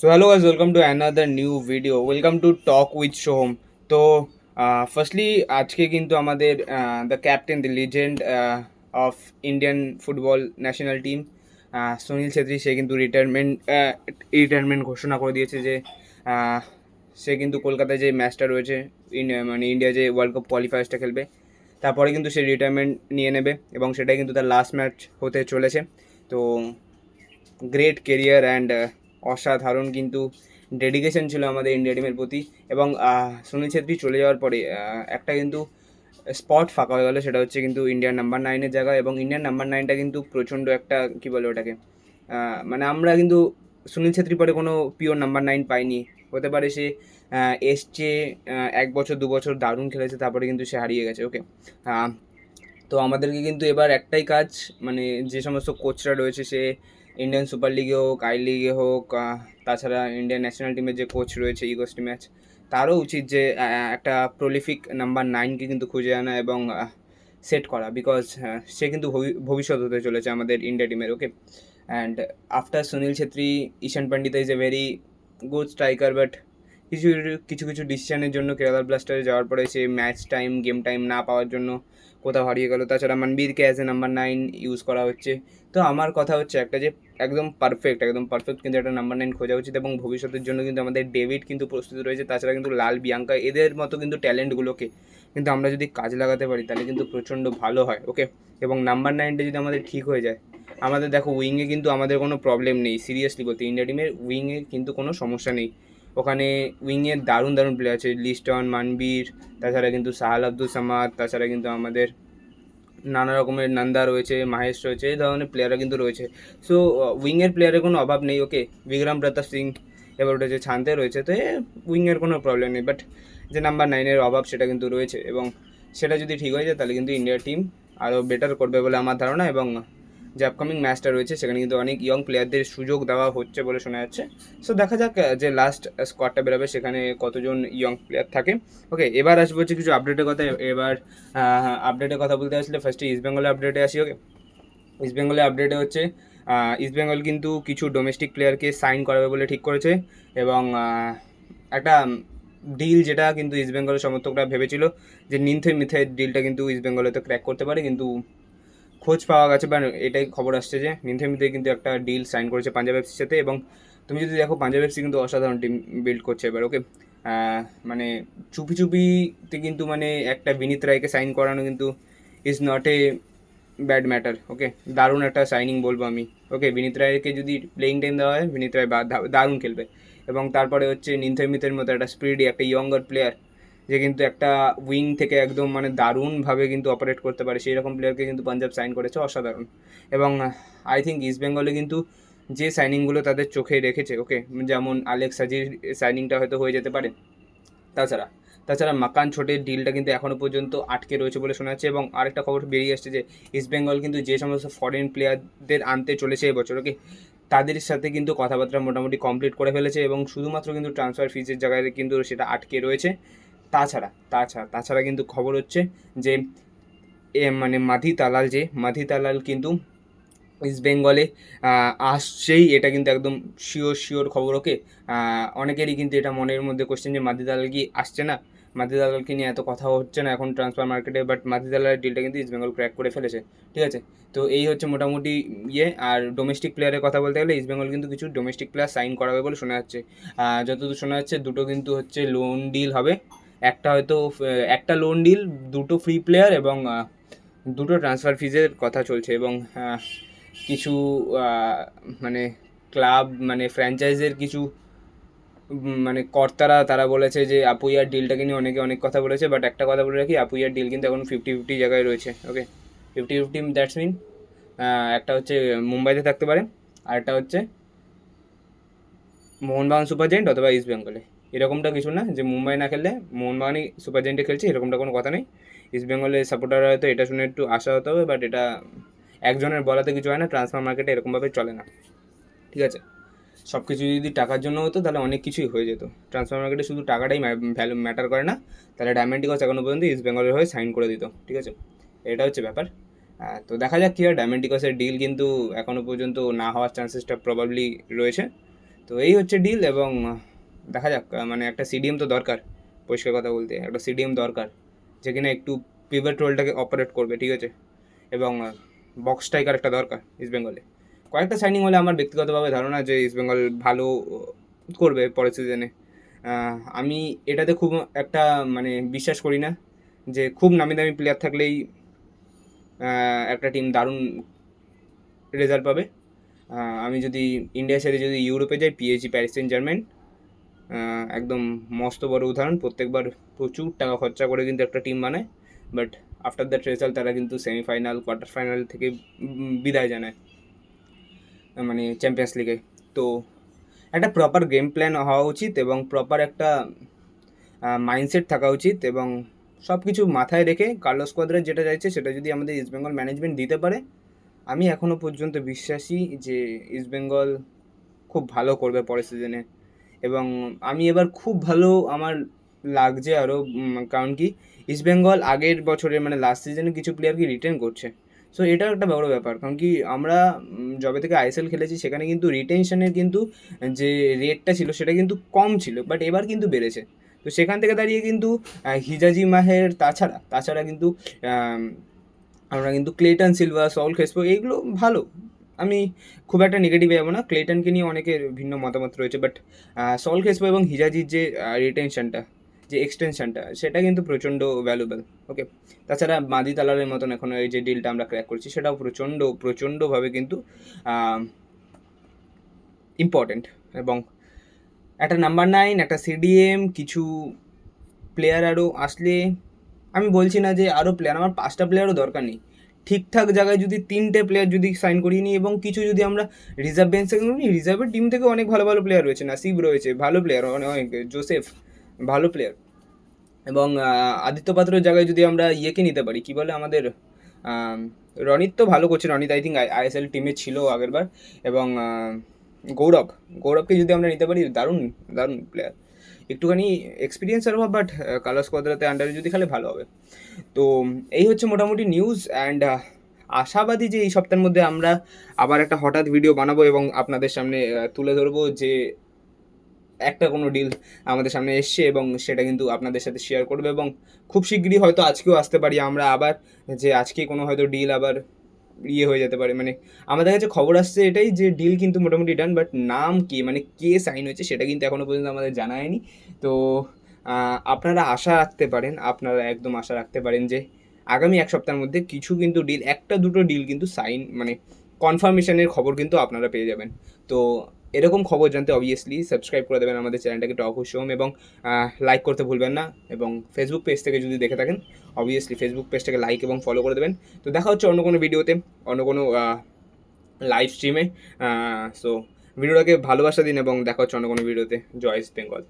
So hello guys, welcome to another new video. Welcome to Talk with Shoham. তো firstly আজকে কিন্তু আমাদের the captain the legend of Indian football national team Sunil Chhetri সে কিন্তু retirement ঘোষণা করে দিয়েছে যে আহ, সে কিন্তু কলকাতায় যে ম্যাচটা রয়েছে মানে ইন্ডিয়া যে ওয়ার্ল্ড কাপ কোয়ালিফায়ার্সটা খেলবে তারপরে কিন্তু সে রিটায়ারমেন্ট নিয়ে নেবে এবং সেটাই কিন্তু তার লাস্ট ম্যাচ হতে চলেছে। তো গ্রেট কেরিয়ার অ্যান্ড অসাধারণ কিন্তু ডেডিকেশন ছিল আমাদের ইন্ডিয়া টিমের প্রতি। এবং সুনীল ছেত্রী চলে যাওয়ার পরে একটা কিন্তু স্পট ফাঁকা হয়ে গেলো, সেটা হচ্ছে কিন্তু ইন্ডিয়ার নাম্বার নাইনের জায়গা। এবং ইন্ডিয়ান নাম্বার নাইনটা কিন্তু প্রচণ্ড একটা কী বলে ওটাকে, মানে আমরা কিন্তু সুনীল ছেত্রী পরে কোনো পিওর নাম্বার নাইন পাইনি। হতে পারে সে এসছে 1 বছর 2 বছর দারুণ খেলেছে, তারপরে কিন্তু সে হারিয়ে গেছে। ওকে, তো আমাদেরকে কিন্তু এবার একটাই কাজ, মানে যে সমস্ত কোচরা রয়েছে, সে ইন্ডিয়ান সুপার লিগে হোক, আই লিগে হোক, তাছাড়া ইন্ডিয়ান ন্যাশনাল টিমের যে কোচ রয়েছে ইগোস্টি ম্যাচ, তারও উচিত যে একটা প্রলিফিক নাম্বার নাইনকে কিন্তু খুঁজে আনা এবং সেট করা। বিকজ সে কিন্তু ভবিষ্যৎ হতে চলেছে আমাদের ইন্ডিয়া টিমের। Okay, and after Sunil Chhetri, Ishan Pandita is a very good striker, but কিছু কিছু কিছু ডিসিশনের জন্য কেরালা ব্লাস্টারে যাওয়ার পরে সে ম্যাচ টাইম, গেম টাইম না পাওয়ার জন্য কোথাও হারিয়ে গেল। তাছাড়া মনবীরকে as a number nine use করা হচ্ছে। তো আমার কথা হচ্ছে একটা, যে একদম পারফেক্ট কিন্তু একটা নাম্বার নাইন খোঁজা উচিত। এবং ভবিষ্যতের জন্য কিন্তু আমাদের ডেভিড কিন্তু প্রস্তুত রয়েছে। তাছাড়া কিন্তু লাল বিয়াঙ্কা এদের মতো কিন্তু ট্যালেন্টগুলোকে কিন্তু আমরা যদি কাজে লাগাতে পারি তাহলে কিন্তু প্রচণ্ড ভালো হয়। ওকে, এবং নাম্বার নাইনটা যদি আমাদের ঠিক হয়ে যায়, আমাদের দেখো উইংয়ে কিন্তু আমাদের কোনো প্রবলেম নেই। সিরিয়াসলি বলতে ইন্ডিয়া টিমের উইংয়ে কিন্তু কোনো সমস্যা নেই। ওখানে উইংয়ের দারুণ দারুণ প্লেয়ার আছে, লিস্টন, মানবীর, তাছাড়া কিন্তু সাহাল আব্দুল সামাদ, তাছাড়া কিন্তু আমাদের নানা রকমের নন্দা রয়েছে, মাহেশ রয়েছে, এই ধরনের প্লেয়াররা কিন্তু রয়েছে। সো উইংয়ের প্লেয়ারের কোনো অভাব নেই। ওকে, বিক্রম প্রতাপ সিং, এবার ওটা যে ছানতে রয়েছে, তো উইংয়ের কোনো প্রবলেম নেই। বাট যে নাম্বার নাইনের অভাব সেটা কিন্তু রয়েছে, এবং সেটা যদি ঠিক হয়ে যায় তাহলে কিন্তু ইন্ডিয়া টিম আরও বেটার করবে বলে আমার ধারণা। এবং যে আপকামিং ম্যাচটা রয়েছে সেখানে কিন্তু অনেক ইয়ং প্লেয়ারদের সুযোগ দেওয়া হচ্ছে বলে শোনা যাচ্ছে। সো দেখা যাক যে লাস্ট স্কোয়াডটা বেরোবে সেখানে কতজন ইয়ং প্লেয়ার থাকে। ওকে, এবার আসবো হচ্ছে কিছু আপডেটের কথা। এবার আপডেটের কথা বলতে আসলে ফার্স্টে ইস্টবেঙ্গলের আপডেটে আসি। ওকে, ইস্টবেঙ্গলের আপডেটে হচ্ছে ইস্টবেঙ্গল কিন্তু কিছু ডোমেস্টিক প্লেয়ারকে সাইন করাবে বলে ঠিক করেছে। এবং একটা ডিল যেটা কিন্তু ইস্টবেঙ্গলের সমর্থকরা ভেবেছিল যে নিন্থে মিথে ডিলটা কিন্তু ইস্টবেঙ্গলে তো ক্র্যাক করতে পারে, কিন্তু খোঁজ পাওয়া গেছে বা এটাই খবর আসছে যে নিন্থেমিতে কিন্তু একটা ডিল সাইন করেছে পাঞ্জাব এফসির সাথে। এবং তুমি যদি দেখো পাঞ্জাব এফসি কিন্তু অসাধারণ টিম বিল্ড করছে এবার। ওকে, মানে চুপি চুপিতে কিন্তু মানে একটা বিনীত রায়কে সাইন করানো কিন্তু is not a bad matter. Okay, দারুণ একটা সাইনিং বলবো আমি। ওকে, বিনীত রায়কে যদি প্লেইং টাইম দেওয়া হয়, বিনীত রায় দারুণ খেলবে। এবং তারপরে হচ্ছে নিন্থেমিতের মতো একটা স্পিডি, একটা ইয়ঙ্গার প্লেয়ার, যে কিন্তু একটা উইং থেকে একদম মানে দারুণভাবে কিন্তু অপারেট করতে পারে, সেই রকম প্লেয়ারকে কিন্তু পাঞ্জাব সাইন করেছে, অসাধারণ। এবং আই থিঙ্ক ইস্ট বেঙ্গলে কিন্তু যে সাইনিংগুলো তাদের চোখে রেখেছে, ওকে, যেমন আলেক্স সাজির সাইনিংটা হয়তো হয়ে যেতে পারে। তাছাড়া তাছাড়া মাকান ছোটের ডিলটা কিন্তু এখনও পর্যন্ত আটকে রয়েছে বলে শোনা যাচ্ছে। এবং আরেকটা খবর বেরিয়ে আসছে যে ইস্টবেঙ্গল কিন্তু যে সমস্ত ফরেন প্লেয়ারদের আনতে চলেছে এবছর, ওকে, তাদের সাথে কিন্তু কথাবার্তা মোটামুটি কমপ্লিট করে ফেলেছে। এবং শুধুমাত্র কিন্তু ট্রান্সফার ফিজের জায়গায় কিন্তু সেটা আটকে রয়েছে। তাছাড়া কিন্তু খবর হচ্ছে যে মানে মাধি তালাল কিন্তু ইস্ট বেঙ্গলে আসছেই, এটা কিন্তু একদম শিওর খবর। ওকে, অনেকেরই কিন্তু এটা মনের মধ্যে কোশ্চেন যে মাধি দালাল কি আসছে না, মাধি দালালকে নিয়ে এত কথা হচ্ছে না এখন ট্রান্সফার মার্কেটে, বাট মাধি দালালের ডিলটা কিন্তু ইস্ট বেঙ্গল ক্র্যাক করে ফেলেছে। ঠিক আছে, তো এই হচ্ছে মোটামুটি ইয়ে। আর ডোমেস্টিক প্লেয়ারের কথা বলতে গেলে ইস্ট বেঙ্গল কিন্তু কিছু ডোমেস্টিক প্লেয়ার সাইন করাবে বলে শোনা যাচ্ছে। যতদূর শোনা যাচ্ছে দুটো কিন্তু হচ্ছে লোন ডিল হবে। একটা হয়তো একটা লোন ডিল, দুটো ফ্রি প্লেয়ার, এবং দুটো ট্রান্সফার ফিজের কথা চলছে। এবং কিছু মানে ক্লাব, মানে ফ্র্যাঞ্চাইজের কিছু মানে কর্তারা তারা বলেছে যে আপুইয়ার ডিলটাকে নিয়ে অনেকে অনেক কথা বলেছে, বাট একটা কথা বলে রাখি, আপুইয়ার ডিল কিন্তু এখন 50-50 জায়গায় রয়েছে। ওকে, 50-50 দ্যাটস মিন একটা হচ্ছে মুম্বাইতে থাকতে পারে, আর একটা হচ্ছে মোহনবাগান সুপার জায়েন্ট অথবা ইস্ট বেঙ্গলে। এরকমটা কিছু না যে মুম্বাই না খেললে মোহনবাগানই সুপার জায়েন্টে খেলছে, এরকমটা কোনো কথা নেই। ইস্ট বেঙ্গলের সাপোর্টাররা হয়তো এটা শুনে একটু আশা হতে হবে, বাট এটা একজনের বলাতে কিছু হয় না, ট্রান্সফার মার্কেটে এরকমভাবে চলে না। ঠিক আছে, সব কিছু যদি টাকার জন্য হতো তাহলে অনেক কিছুই হয়ে যেত। ট্রান্সফার মার্কেটে শুধু টাকাটাই ভ্যালু ম্যাটার করে না, তাহলে ডায়মন্ডিকস এখনও পর্যন্ত ইস্ট বেঙ্গলের হয়ে সাইন করে দিত। ঠিক আছে, এটা হচ্ছে ব্যাপার। তো দেখা যাক কী হয়। ডায়মন্ডিকসের ডিল কিন্তু এখনও পর্যন্ত না হওয়ার চান্সেসটা প্রবাবলি রয়েছে। তো এই হচ্ছে ডিল, এবং দেখা যাক। মানে একটা সিডিএম তো দরকার, পরিষ্কার কথা বলতে একটা সিডিএম দরকার, যে কিনা একটু পিভট রোলটাকে অপারেট করবে, ঠিক আছে। এবং বক্স স্ট্রাইকার একটা দরকার ইস্টবেঙ্গলে। কয়েকটা সাইনিং হলে আমার ব্যক্তিগতভাবে ধারণা যে ইস্টবেঙ্গল ভালো করবে পরের সিজনে। আমি এটাতে খুব একটা মানে বিশ্বাস করি না যে খুব নামি দামি প্লেয়ার থাকলেই একটা টিম দারুণ রেজাল্ট পাবে। আমি যদি ইন্ডিয়া ছেড়ে যদি ইউরোপে যাই, পিএসজি, প্যারিস সেন্ট জার্মেন একদম মস্ত বড় উদাহরণ। প্রত্যেকবার প্রচুর টাকা খরচা করে কিন্তু একটা টিম বানায়, বাট আফটার দ্যাট রেজাল্ট তারা কিন্তু সেমিফাইনাল, কোয়ার্টার ফাইনাল থেকে বিদায় জানায় মানে চ্যাম্পিয়ন্স লিগে। তো একটা প্রপার গেম প্ল্যান হওয়া উচিত এবং প্রপার একটা মাইন্ডসেট থাকা উচিত, এবং সব কিছু মাথায় রেখে কার্লোস কোয়াদ্রা যেটা চাইছে সেটা যদি আমাদের ইস্টবেঙ্গল ম্যানেজমেন্ট দিতে পারে, আমি এখনও পর্যন্ত বিশ্বাসী যে ইস্টবেঙ্গল খুব ভালো করবে পরের সিজনে। এবং আমি এবার খুব ভালো আমার লাগছে আরও, কারণ কি ইস্টবেঙ্গল আগের বছরে মানে লাস্ট সিজনে কিছু প্লেয়ারকে রিটেন করছে। সো এটাও একটা বড় ব্যাপার, কারণ কি আমরা যবে থেকে আইএসএল খেলেছি সেখানে কিন্তু রিটেনশনের কিন্তু যে রেটটা ছিল সেটা কিন্তু কম ছিল, বাট এবার কিন্তু বেড়েছে। তো সেখান থেকে দাঁড়িয়ে কিন্তু হিজাজি মাহের তাছাড়া কিন্তু আমরা কিন্তু ক্লেটন সিলভা, সউল ক্রেসপো এইগুলো ভালো। আমি খুব একটা নেগেটিভ যাবো না, ক্লেটনকে নিয়ে অনেকের ভিন্ন মতামত রয়েছে, বাট সউল ক্রেসপো এবং হিজাজির যে রিটেনশনটা, যে এক্সটেনশনটা, সেটা কিন্তু প্রচণ্ড ভ্যালুয়েবল। ওকে, তাছাড়া মাদি তালারের মতন এখন এই যে ডিলটা আমরা ক্র্যাক করছি সেটাও প্রচণ্ডভাবে কিন্তু ইম্পর্টেন্ট। এবং একটা নাম্বার 9, একটা সিডিএম, কিছু প্লেয়ার আরও আসলে, আমি বলছি না যে আরও প্লেয়ার, আমার 5টা প্লেয়ারও দরকার নেই। ঠিকঠাক জায়গায় যদি 3টে প্লেয়ার যদি সাইন করিয়ে নিই, এবং কিছু যদি আমরা রিজার্ভ বেঞ্চ থেকে নিই, রিজার্ভের টিম থেকে অনেক ভালো ভালো প্লেয়ার রয়েছে, নাসিব রয়েছে ভালো প্লেয়ার, অনেক জোসেফ ভালো প্লেয়ার, এবং আদিত্য পাত্রের জায়গায় যদি আমরা ইয়েকে নিতে পারি, কী বলে আমাদের রনিত তো ভালো করছে, রনিত আই থিঙ্ক আইএসএল টিমে ছিল আগেরবার, এবং গৌরবকে যদি আমরা নিতে পারি, দারুণ দারুণ প্লেয়ার, একটুখানি এক্সপিরিয়েন্সের অভাব, বাট কার্লোস কোয়াদ্রাতে আন্ডারে যদি খেলে ভালো হবে। তো এই হচ্ছে মোটামুটি নিউজ, অ্যান্ড আশাবাদী যে এই সপ্তাহের মধ্যে আমরা আবার একটা হঠাৎ ভিডিও বানাবো এবং আপনাদের সামনে তুলে ধরবো যে একটা কোনো ডিল আমাদের সামনে এসছে, এবং সেটা কিন্তু আপনাদের সাথে শেয়ার করবে। এবং খুব শিগগিরই হয়তো আজকেও আসতে পারি আমরা আবার, যে আজকে কোনো হয়তো ডিল আবার হয়ে যেতে পারে। মানে আমাদের কাছে খবর আসছে এটাই যে ডিল কিন্তু মোটামুটি ডান, বাট নাম কি মানে কে সাইন হয়েছে সেটা কিন্তু এখনও পর্যন্ত আমাদের জানা হয়নি। তো আপনারা আশা রাখতে পারেন, আপনারা একদম আশা রাখতে পারেন যে আগামী এক সপ্তাহের মধ্যে কিছু কিন্তু ডিল, একটা দুটো ডিল কিন্তু সাইন মানে কনফার্মেশনের খবর কিন্তু আপনারা পেয়ে যাবেন। তো এরকম খবর জানতে অবভিয়াসলি সাবস্ক্রাইব করে দেবেন আমাদের চ্যানেলটাকে টক উইথ সোহম, এবং লাইক করতে ভুলবেন না। এবং ফেসবুক পেজ থেকে যদি দেখে থাকেন, অবভিয়াসলি ফেসবুক পেজটাকে লাইক এবং ফলো করে দেবেন। তো দেখা হচ্ছে অন্য কোনো ভিডিওতে, অন্য কোনো লাইভ স্ট্রিমে। সো ভিডিওটাকে ভালোবাসা দিন, এবং দেখা হচ্ছে অন্য কোনো ভিডিওতে। জয় ইস্ট বেঙ্গল।